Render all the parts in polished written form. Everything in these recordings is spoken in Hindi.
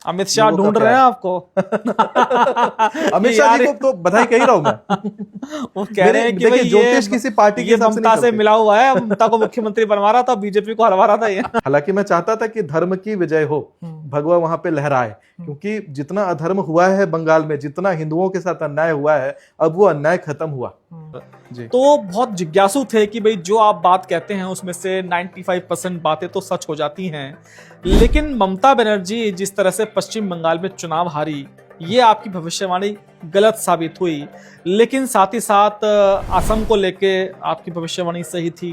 अमित शाह ढूंढ रहे हैं आपको। अमित शाह जी को तो बधाई कह ही रहा हूं मैं। वो कह रहे हैं कि भाई ज्योतिष किसी पार्टी के हिसाब से ममता नहीं से चलती। मिला हुआ है, ममता को मुख्यमंत्री बनवा रहा था, बीजेपी को हरवा रहा था ये। हालांकि मैं चाहता था कि धर्म की विजय हो, भगवा वहां पे लहराए, क्योंकि जितना अधर्म हुआ है बंगाल में, जितना हिंदुओं के साथ अन्याय हुआ है, अब वो अन्याय खत्म हुआ जी। तो बहुत जिज्ञासु थे कि भाई जो आप बात कहते हैं उसमें से 95% बातें तो सच हो जाती हैं, लेकिन ममता बनर्जी जिस तरह से पश्चिम बंगाल में चुनाव हारी, ये आपकी भविष्यवाणी गलत साबित हुई। लेकिन साथ ही साथ असम को लेके आपकी भविष्यवाणी सही थी,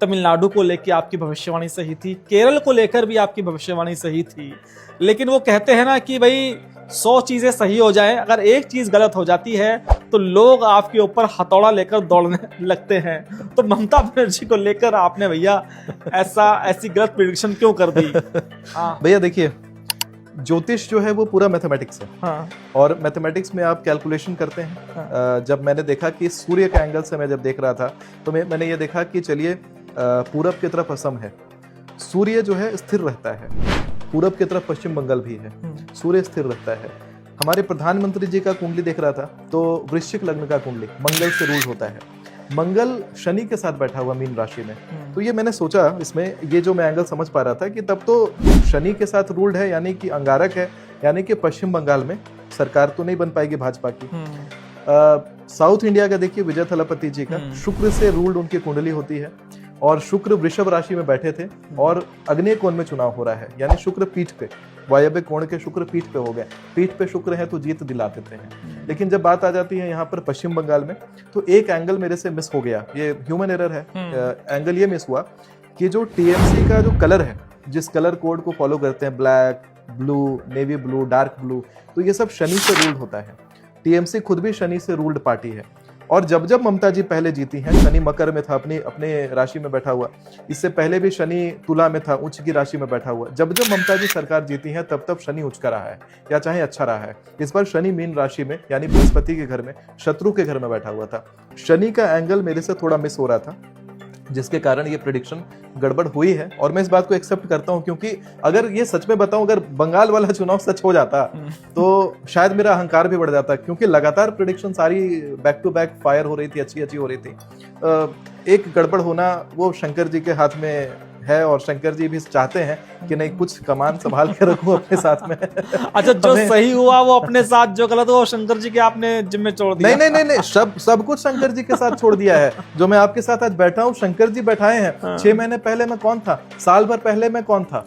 तमिलनाडु को लेके आपकी भविष्यवाणी सही थी, केरल को लेकर भी आपकी भविष्यवाणी सही थी। लेकिन वो कहते हैं ना कि भाई 100 चीजें सही हो जाएं, अगर एक चीज गलत हो जाती है तो लोग आपके ऊपर हथौड़ा लेकर दौड़ने लगते हैं। तो ममता बनर्जी को लेकर आपने भैया ऐसी गलत प्रेडिक्शन क्यों कर दी? हाँ भैया देखिए, ज्योतिष जो है वो पूरा मैथमेटिक्स है। हाँ और मैथमेटिक्स में आप कैलकुलेशन करते हैं। जब मैंने देखा कि सूर्य के एंगल से मैं जब देख रहा था तो मैंने ये देखा कि चलिए पूरब की तरफ असम है, सूर्य जो है स्थिर रहता है, पूरब की तरफ पश्चिम बंगाल भी है, सूर्य स्थिर रहता है। हमारे प्रधानमंत्री जी का कुंडली देख रहा था तो वृश्चिक लग्न का कुंडली मंगल से रूल होता है, मंगल शनि के साथ बैठा हुआ मीन राशि में। तो ये मैंने सोचा, इसमें ये जो मैं एंगल समझ पा रहा था कि तब तो शनि के साथ रूल्ड है, यानी कि अंगारक है, यानी कि पश्चिम बंगाल में सरकार तो नहीं बन पाएगी भाजपा की। साउथ इंडिया का देखिए विजय थलापति जी का शुक्र से रूल्ड उनकी कुंडली होती है, और शुक्र वृषभ राशि में बैठे थे और अग्नेय कोण में चुनाव हो रहा है, यानी शुक्र पीठ पे, वायव्य कोण के शुक्र पीठ पे हो गए। पीठ पे शुक्र है तो जीत दिला देते हैं। लेकिन जब बात आ जाती है यहाँ पर पश्चिम बंगाल में, तो एक एंगल मेरे से मिस हो गया, ये ह्यूमन एरर है। एंगल ये मिस हुआ कि जो टीएमसी का जो कलर है, जिस कलर कोड को फॉलो करते हैं, black, blue, navy blue, dark blue, तो ये सब शनि से रूल्ड होता है। टीएमसी खुद भी शनि से रूल्ड पार्टी है। और जब जब ममता जी पहले जीती हैं, शनि मकर में था, अपने राशि में बैठा हुआ, इससे पहले भी शनि तुला में था, उच्च की राशि में बैठा हुआ। जब जब ममता जी सरकार जीती है तब तब शनि उच्च का रहा है, या चाहे अच्छा रहा है। इस बार शनि मीन राशि में, यानी बृहस्पति के घर में, शत्रु के घर में बैठा हुआ था। शनि का एंगल मेरे से थोड़ा मिस हो रहा था, जिसके कारण ये प्रेडिक्शन गड़बड़ हुई है। और मैं इस बात को एक्सेप्ट करता हूं, क्योंकि अगर ये सच में बताऊं, अगर बंगाल वाला चुनाव सच हो जाता तो शायद मेरा अहंकार भी बढ़ जाता, क्योंकि लगातार प्रेडिक्शन सारी बैक टू बैक फायर हो रही थी, अच्छी हो रही थी। एक गड़बड़ होना वो शंकर जी के हाथ में है, और शंकर जी भी चाहते हैं कि नहीं, कुछ कमान संभाल के रखूं अपने साथ में। अच्छा, जो सही हुआ वो अपने साथ, जो गलत हुआ शंकर जी के आपने जिम्मे छोड़ दिया? नहीं, सब कुछ शंकर जी के साथ छोड़ दिया है। जो मैं आपके साथ आज बैठा हूँ, शंकर जी बैठाए हैं। 6 महीने पहले मैं कौन था, साल भर पहले मैं कौन था।